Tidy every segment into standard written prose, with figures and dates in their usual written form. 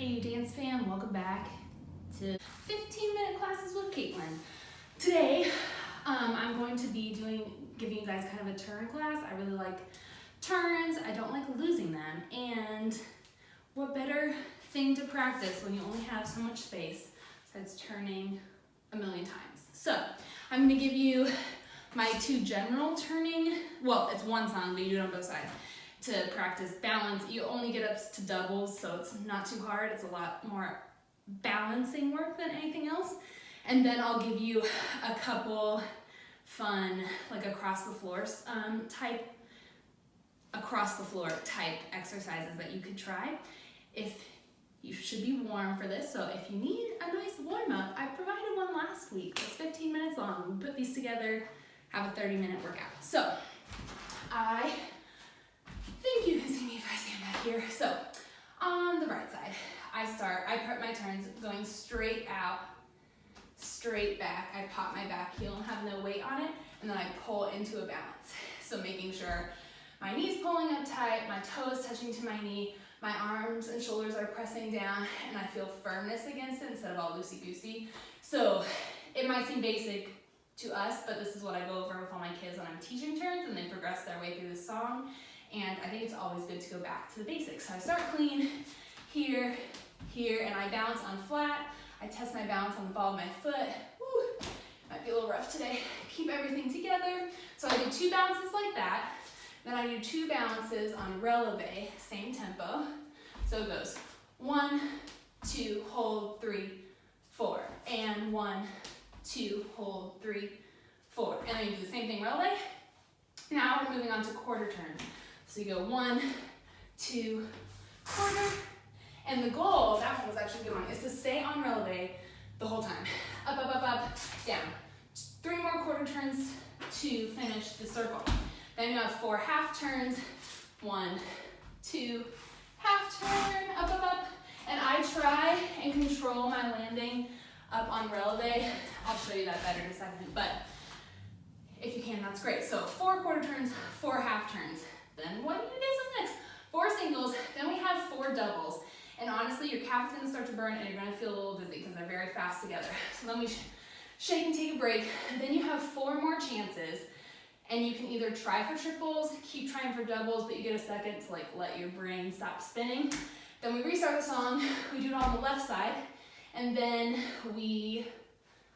Hey dance fam, welcome back to 15-minute classes with Caitlin. Today, I'm going to be giving you guys kind of a turn class. I really like turns, I don't like losing them, and what better thing to practice when you only have so much space besides turning a million times. So, I'm gonna give you my two general turning, well, it's one song, but you do it on both sides. To practice balance, you only get up to doubles, so it's not too hard. It's a lot more balancing work than anything else. And then I'll give you a couple fun, like across the floor type exercises that you could try. You should be warm for this, so if you need a nice warm up, I provided one last week. It's 15 minutes long. We put these together, have a 30-minute workout. So I think you can see me if I stand back here. So on the right side, I put my turns going straight out, straight back. I pop my back heel and have no weight on it, and then I pull into a balance. So making sure my knee's pulling up tight, my toes touching to my knee, my arms and shoulders are pressing down, and I feel firmness against it instead of all loosey-goosey. So it might seem basic to us, but this is what I go over with all my kids when I'm teaching turns and they progress their way through the song. And I think it's always good to go back to the basics. So I start clean, here, and I bounce on flat. I test my balance on the ball of my foot. Woo, might be a little rough today. Keep everything together. So I do two bounces like that. Then I do two bounces on releve, same tempo. So it goes 1, 2, hold, 3, 4. And 1, 2, hold, 3, 4. And then you do the same thing releve. Now we're moving on to quarter turn. So you go 1, 2, quarter, and the goal, that one was actually a good one, is to stay on releve the whole time. Up, up, up, up, down. 3 more quarter turns to finish the circle. Then you have 4 half turns. 1, 2, half turn, up, up, up. And I try and control my landing up on releve. I'll show you that better in a second, but if you can, that's great. So 4 quarter turns, 4 half turns. Then what do you do next? 4 singles, then we have 4 doubles. And honestly, your calf is gonna start to burn and you're gonna feel a little dizzy because they're very fast together. So then we shake and take a break. Then you have 4 more chances. And you can either try for triples, keep trying for doubles, but you get a second to let your brain stop spinning. Then we restart the song, we do it on the left side, and then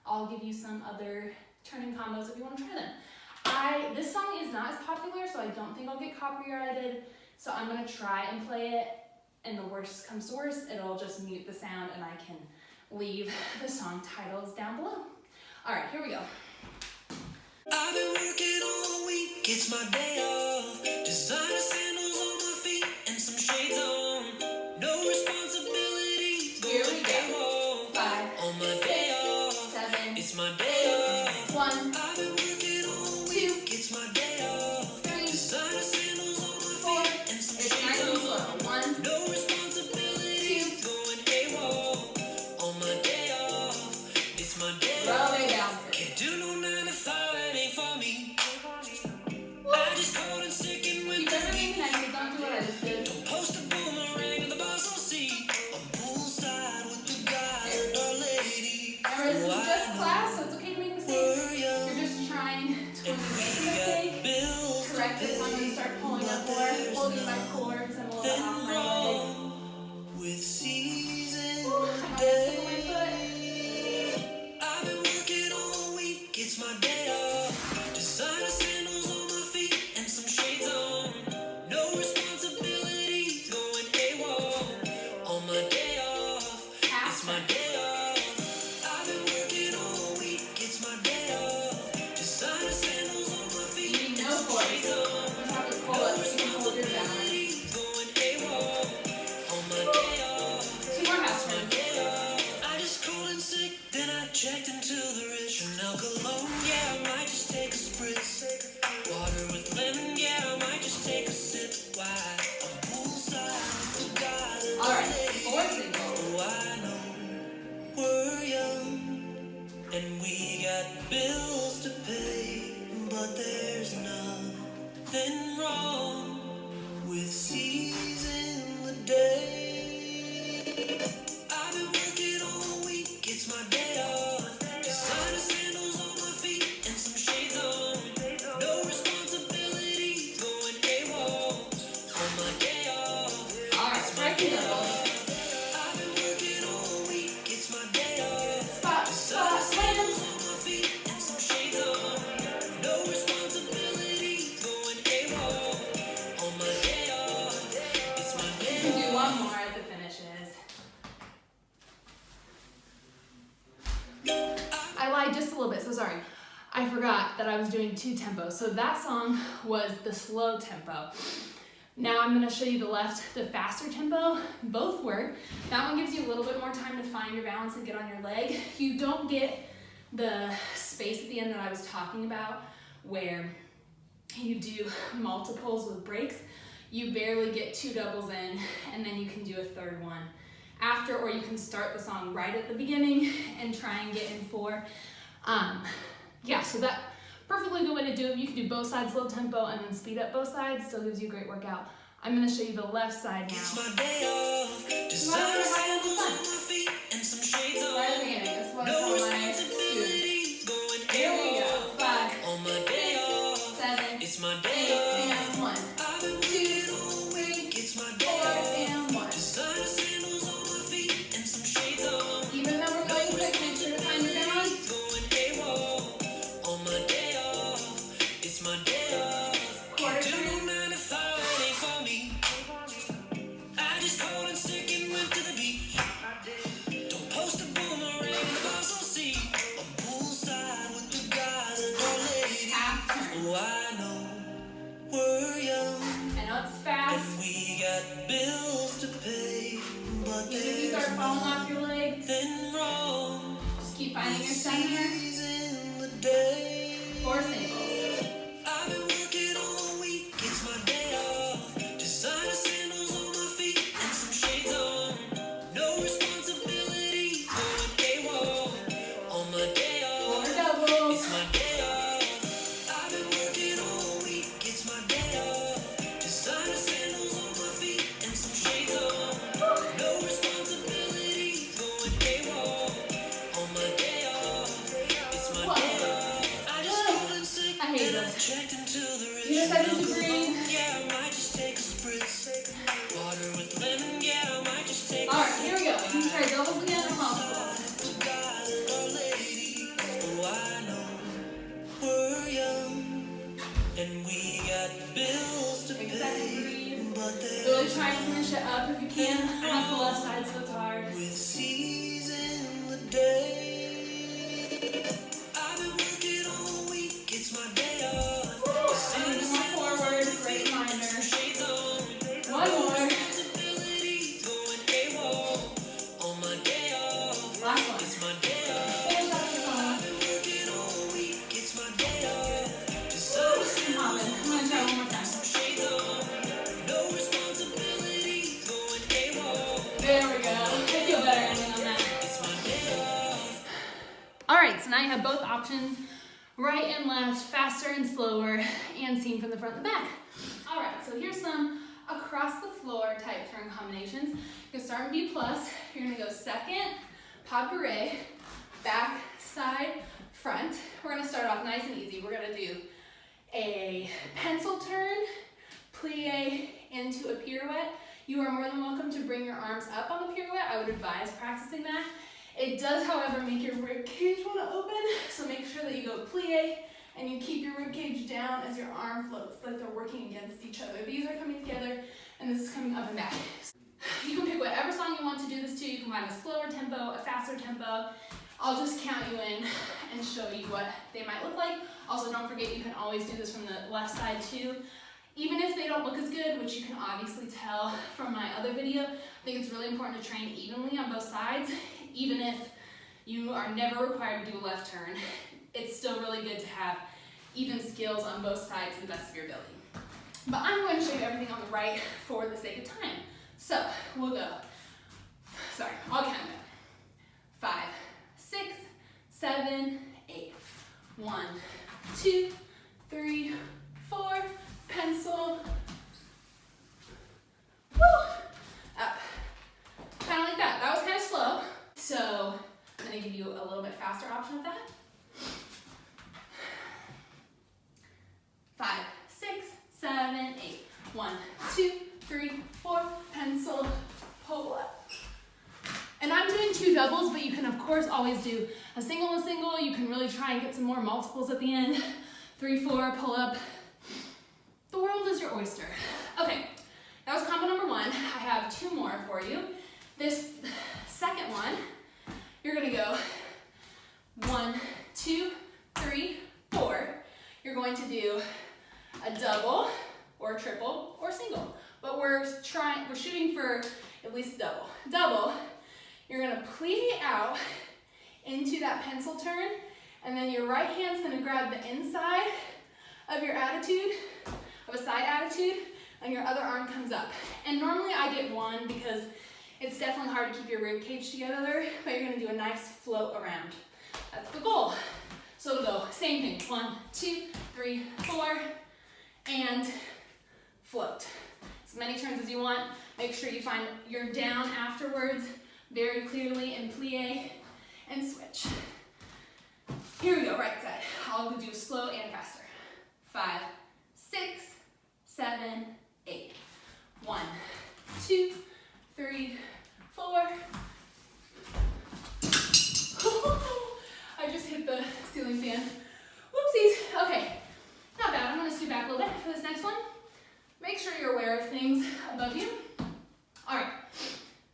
I'll give you some other turning combos if you wanna try them. This song is not as popular, so I don't think I'll get copyrighted. So I'm gonna try and play it, and the worst comes to worst, it'll just mute the sound and I can leave the song titles down below. All right, here we go. I've been working all week, it's my day off. Designer sandals on my feet and some shades on. No responsibilities, Here we go. 5, on my 6, day off. 7, It's my day off. 1, I've been working all week, it's my day off. 3, Designer sandals on my 4. feet and some It's shades nice and on. slow. 1, No responsibilities, going AWOL. On my day off, it's my day off. releve bounces. Can't do no 9 to 5, it ain't for me. I just called and sick and went Keep to everything me. connected, don't do what I just did. Don't post a boomerang and the boss will see. I'm poolside with the guys and our ladies. Remember, this is just class, so it's okay to make mistakes. We're young You're just trying to, when and you make a we mistake, got bills to correct it. So I'm pay. going to start pulling up more, holding my core because I'm a little bit off my leg. Wrong with season I'm the going to stick my foot. I've been working all week, it's my day off. Designer sandals on my feet and some shades on. No responsibilities, going AWOL. On my day off, it's my day off. I've been working all week, it's my day off. Designer sandals on my You feet need and no some force. shades You on. just have to pull up so you can hold your balance. Going AWOL. On my day off. 2 more half turns. I just called in sick, then I checked into the rich Chanel cologne. Yeah, I might just take a spritz. Water with lemon, yeah, I might just take a sip. Why? I'm poolside with the guys and All right, the 4 ladies. singles. Oh, I know we're young and we got bills to pay, but there's nothing wrong with seizing the day. Try some doubles. I've been working all week, it's my day off. Spot, spot, slam. On my feet and some shades on. No responsibilities, going AWOL. On my day off, it's my You day can off. do one more at the finishes. I lied just a little bit, so sorry. I forgot that I was doing 2 tempos. So that song was the slow tempo. Now I'm gonna show you the faster tempo. Both work. That one gives you a little bit more time to find your balance and get on your leg. You don't get the space at the end that I was talking about where you do multiples with breaks. You barely get 2 doubles in, and then you can do a third one after, or you can start the song right at the beginning and try and get in 4. Yeah, so that perfectly good way to do it. You can do both sides slow tempo and then speed up both sides. Still gives you a great workout. I'm gonna show you the left side It's now. my day off. Designer sandals on my feet and some shades on. Right at the beginning. This was No for my students. responsibilities, going Here we go. AWOL. 5, On my day off, 7, it's my 8, day off. and 1, I've been 2, working all 3, week, it's my 4, day off. and 1. Designer sandals on my feet and some shades on. Even though we're going quick, make sure to find your balance. Going AWOL. On my day off, it's my day off. Quarter Do turn. 9 to 5, ain't for me. I just called in sick and went to the beach. Don't post a boomerang in the boss will see. A poolside with the guys and our ladies. Half turn. Oh, I know we're young I know it's fast. and we got bills to pay, but Even if you start there's falling off your leg, nothing wrong. just keep finding your center. In the day. 4 singles. I've been working all week, it's my day off. Designer sandals on my feet and some shades on. No responsibilities, going AWOL. On my day 4 off, doubles. it's my day off. I've been working all week, it's my day off. Designer sandals on my feet and some shades on. No responsibilities, going AWOL. On my day off, it's my Whoa. day off. I just called in sick I hate and I this. checked into the Need a rich second to milk breathe. alone. Yeah, I might just take a spritz. Water with lemon, yeah, I might just take a Alright, here we go. You can try doubles again or multiples. sip. Guys and our lady. Oh, I know we're young and we got bills to Take a second to pay, breathe. but Really there's try and finish it up if you can. That's the left side, so it's hard. with C's in the day. I've been working all week, it's my day off. And more forward, great reminder. Shades on. One more. Responsibilities, going AWOL. On my day off, Last one. it's my day off. Finish up the song. I've been working all week, it's my day off. Designer Come on, then. I'm gonna try one more time. shades on. No responsibilities, going AWOL. There we go. I feel better ending on that. It's my day off. Alright, so now you have both options, right and left, faster and slower, and seen from the front and the back. Alright, so here's some across the floor type turn combinations. You're gonna start in B+, you're gonna go second, pas de bourrée, back, side, front. We're gonna start off nice and easy. We're gonna do a pencil turn, plie into a pirouette. You are more than welcome to bring your arms up on the pirouette. I would advise practicing that. It does, however, make your rib cage want to open, so make sure that you go plie and you keep your rib cage down as your arm floats, like they're working against each other. These are coming together, and this is coming up and back. You can pick whatever song you want to do this to. You can find a slower tempo, a faster tempo. I'll just count you in and show you what they might look like. Also, don't forget you can always do this from the left side too. Even if they don't look as good, which you can obviously tell from my other video, I think it's really important to train evenly on both sides. Even if you are never required to do a left turn, it's still really good to have even skills on both sides to the best of your ability. But I'm going to show you everything on the right for the sake of time. So we'll go, I'll count it. 5, 6, 7, 8. 1, 2, 3, 4, pencil, woo, up. Kind of like that. That was kind of slow. So I'm gonna give you a little bit faster option of that. 5, 6, 7, 8. 1, 2, 3, 4, pencil, doubles, but you can of course always do a single. You can really try and get some more multiples at the end. 3, 4, pull up. The world is your oyster. Okay, that was combo number 1. I have 2 more for you. This second one, you're gonna go 1, 2, 3, 4. You're going to do a double or triple or single, but we're shooting for at least double. Double, you're gonna plie out into that pencil turn, and then your right hand's gonna grab the inside of your attitude, of a side attitude, and your other arm comes up. And normally I get 1 because it's definitely hard to keep your rib cage together, but you're gonna do a nice float around. That's the goal. So we'll go, same thing, 1, 2, 3, 4, and float. As many turns as you want. Make sure you find your down afterwards very clearly and plie and switch. Here we go, right side. I'll do slow and faster. 5, 6, 7, 8. 1, 2, 3, 4. I just hit the ceiling fan. Whoopsies. Okay, not bad. I'm gonna scoot back a little bit for this next one. Make sure you're aware of things above you. All right,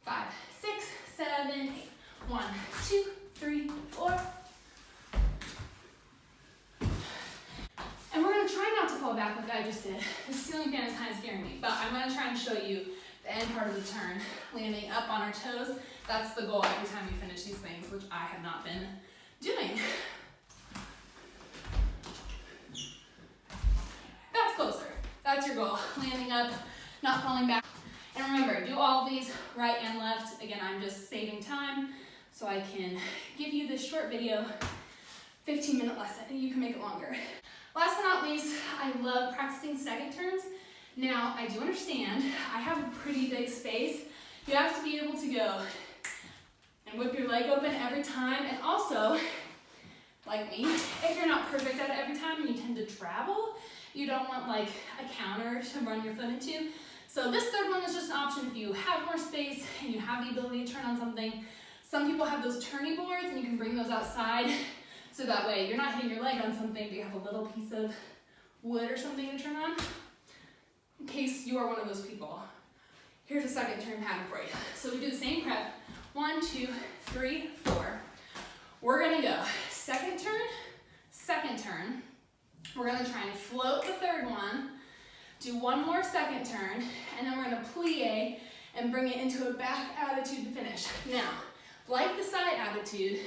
5, 6, 7, 8. 1, 2, 3, 4. And we're gonna try not to fall back like I just did. The ceiling fan is kind of scaring me, but I'm gonna try and show you the end part of the turn, landing up on our toes. That's the goal every time we finish these things, which I have not been doing. That's closer. That's your goal. Landing up, not falling back. And remember, do all of these right and left. Again, I'm just saving time so I can give you this short video, 15-minute lesson. You can make it longer. Last but not least, I love practicing second turns. Now, I do understand I have a pretty big space. You have to be able to go and whip your leg open every time. And also, like me, if you're not perfect at it every time and you tend to travel, you don't want like a counter to run your foot into. So this third one is just an option if you have more space and you have the ability to turn on something. Some people have those turning boards and you can bring those outside. So that way you're not hitting your leg on something, but you have a little piece of wood or something to turn on. In case you are one of those people. Here's a second turn pattern for you. So we do the same prep. 1, 2, 3, 4. We're gonna go second turn. We're gonna try and float the third one, do one more second turn, and then we're gonna plie and bring it into a back attitude to finish. Now, like the side attitude,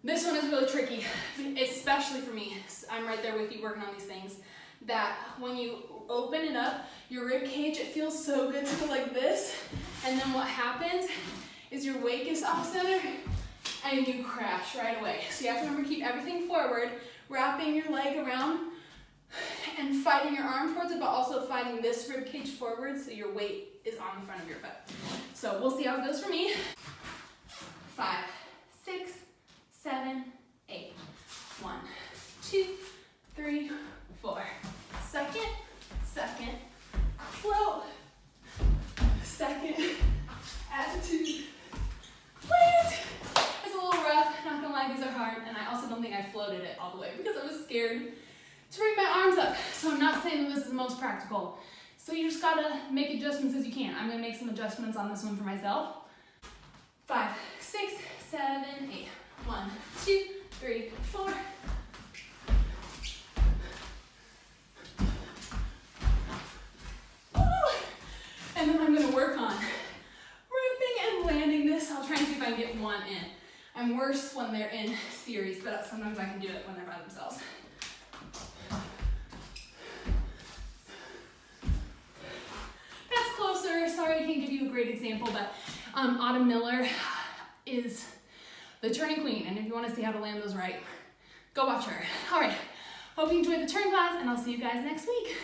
this one is really tricky, especially for me. I'm right there with you working on these things. That when you open it up, your rib cage, it feels so good to go like this, and then what happens is your weight gets off center and you crash right away. So you have to remember, keep everything forward, wrapping your leg around and fighting your arm towards it, but also fighting this rib cage forward so your weight is on the front of your foot. So we'll see how it goes for me. 5, 6, 7, 8. 1, 2, 3, 4. Second, float, second, attitude, land. It's a little rough, not gonna lie, these are hard, and I also don't think I floated it all the way because I was scared to bring my arms up. So I'm not saying that this is the most practical. So you just gotta make adjustments as you can. I'm gonna make some adjustments on this one for myself. 5, 6, 7, 8. 1, 2, 3, 4. And then I'm gonna work on ripping and landing this. I'll try and see if I can get one in. I'm worse when they're in series, but sometimes I can do it when they're by themselves. That's closer. Sorry I can't give you a great example, but Autumn Miller is the turning queen, and if you want to see how to land those right, go watch her. All right, hope you enjoyed the turn class, and I'll see you guys next week.